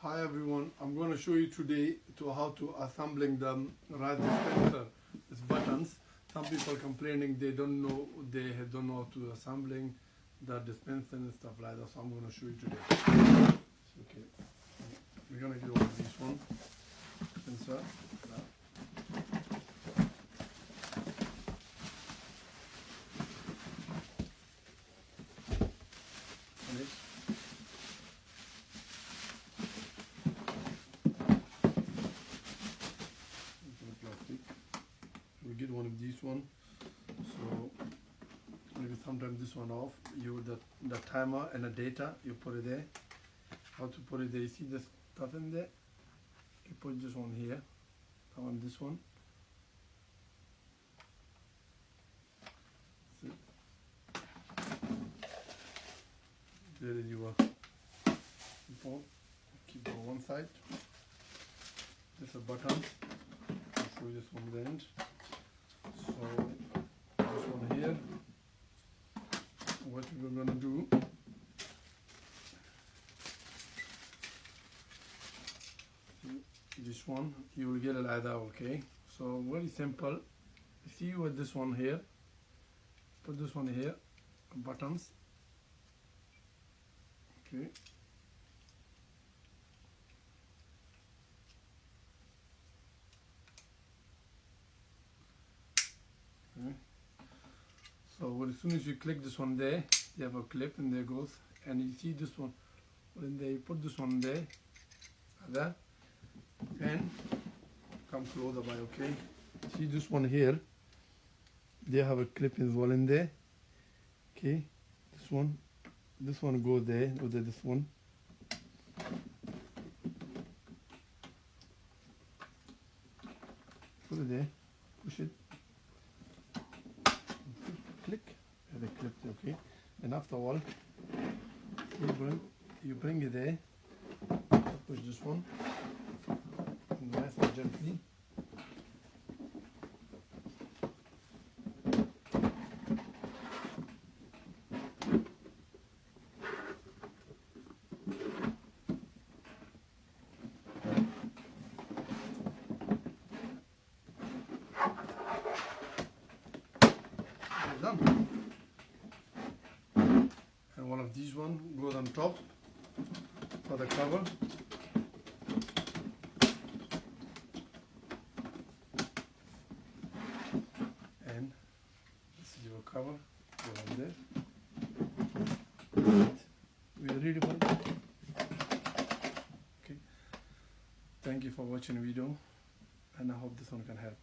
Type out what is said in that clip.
Hi everyone, I'm going to show you today how to assembling the rice dispenser. It's buttons. Some people complaining they don't know how to assembling the dispenser and stuff like that. So I'm going to show you today. Okay, we're going to get over this one dispenser. We get one of these one, so maybe sometimes this one off. You the timer and the data, you put it there. How to put it there? You see the stuff in there. You put this one here. I want this one. See? There is your phone. Keep on one side. This is a button. I'll show you this one at the end. So this one here, what we're going to do, this one you will get it like that. Okay, so very simple. See what this one here, put this one here, buttons. Okay, so as soon as you click this one there, you have a clip and there goes, and you see this one, when they put this one there, like that, and come closer by, okay, see this one here, they have a clip as well in there, okay, this one goes there, this one, put it there, push it, click, and they clipped, okay, and after all, you bring it there, push this one, nice and gently, done. And one of these one goes on top for the cover. And this is your cover, go on there. We're ready for it. Okay. Thank you for watching the video, and I hope this one can help.